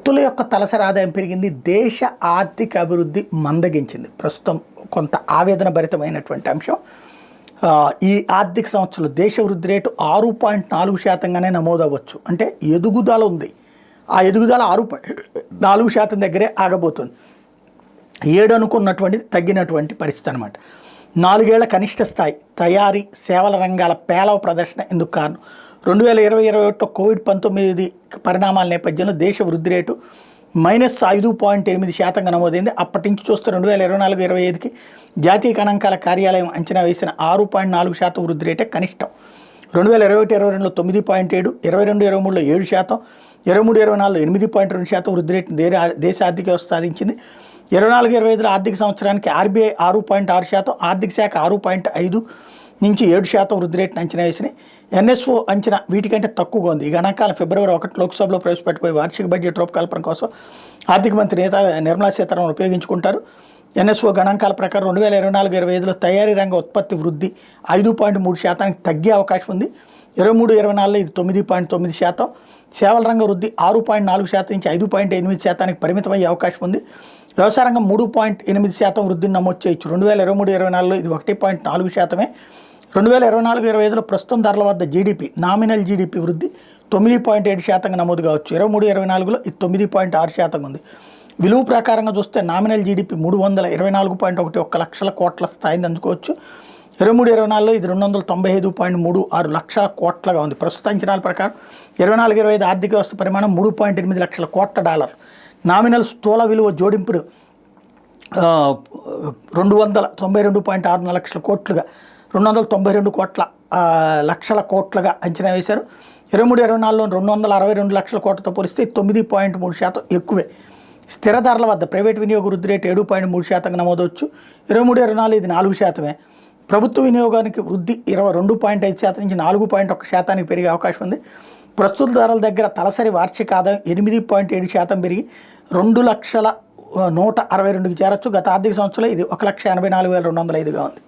వ్యక్తుల యొక్క తలసరి ఆదాయం పెరిగింది, దేశ ఆర్థిక అభివృద్ధి మందగించింది. ప్రస్తుతం కొంత ఆవేదన భరితమైనటువంటి అంశం. ఈ ఆర్థిక సంవత్సరంలో దేశ వృద్ధి రేటు 6.4%గానే నమోదవ్వచ్చు. అంటే ఎదుగుదల ఉంది, ఆ ఎదుగుదల 6.4% దగ్గరే ఆగబోతుంది. 7 అనుకున్నటువంటిది తగ్గినటువంటి పరిస్థితి అనమాట. 4 ఏళ్ల కనిష్ట స్థాయి తయారీ సేవల రంగాల పేలవ ప్రదర్శన ఎందుకు కారణం? 2020-21 కోవిడ్-19 పరిణామాల నేపథ్యంలో దేశ వృద్ధి రేటు -5.8%గా నమోదైంది. అప్పటి నుంచి చూస్తే 2024-25కి జాతీయ గణాంకాల కార్యాలయం అంచనా వేసిన 6.4% వృద్ధి రేటే కనిష్టం. 2021-22లో 9.7%, 22-23లో 7%, 23-24లో 8.2% వృద్ధి రేటును దేశ ఆర్థిక వ్యవస్థ సాధించింది. 24-25లో ఆర్థిక సంవత్సరానికి ఆర్బీఐ 6.6%, ఆర్థిక శాఖ 6.5% నుంచి 7% వృద్ధి రేటును అంచనా వేసినాయి. ఎన్ఎస్ఓ అంచనా వీటికంటే తక్కువగా ఉంది. ఈ గణాంకాలను ఫిబ్రవరి 1 లోక్సభలో ప్రవేశపెట్టబోయే వార్షిక బడ్జెట్ రూపకల్పన కోసం ఆర్థిక మంత్రి నిర్మలా సీతారామన్ ఉపయోగించుకుంటారు. ఎన్ఎస్ఓ గణాంకాల ప్రకారం 2024-25లో తయారీ రంగ ఉత్పత్తి వృద్ధి 5.3%కి తగ్గే అవకాశం ఉంది. 23-24లో ఇది 9.9%, సేవల రంగ వృద్ధి 6.4% నుంచి 5.8%కి పరిమితమయ్యే అవకాశం ఉంది. వ్యవసాయ రంగం 3.8% వృద్ధిని నమోదు చేయొచ్చు. 2023-24లో ఇది 1.4%. 2024-25లో ప్రస్తుతం ధరల వద్ద జీడిపి నామినల్ జీడిపి వృద్ధి 9.7%గా నమోదు కావచ్చు. 23-24లో ఇది 9.6% ఉంది. విలువ ప్రకారంగా చూస్తే నామినల్ జీడిపి 324.11 లక్షల కోట్ల స్థాయిని అందుకోవచ్చు. 23-24లో ఇది 295.36 లక్షల కోట్లగా ఉంది. ప్రస్తుత అంచనాల ప్రకారం 24-25 ఆర్థిక వ్యవస్థ పరిమాణం $3.8 లక్షల కోట్ల. నామినల్ స్థూల విలువ జోడింపును 292.64 లక్షల కోట్లుగా 292 లక్షల కోట్లుగా అంచనా వేశారు. 23-24లో 262 లక్షల కోట్లతో పోలిస్తే 9.3% ఎక్కువే. స్థిర ధరల వద్ద ప్రైవేట్ వినియోగ వృద్ధి రేటు 7.3%గా నమోదవచ్చు. 23-24 ఇది 4%. ప్రభుత్వ వినియోగానికి వృద్ధి 22.5% నుంచి 4.1%కి పెరిగే అవకాశం ఉంది. ప్రస్తుత ధరల దగ్గర తలసరి వార్షిక ఆదాయం 8.7% పెరిగి 2,162,000కి చేరొచ్చు. గత ఆర్థిక సంవత్సరంలో ఇది 1,84,205గా ఉంది.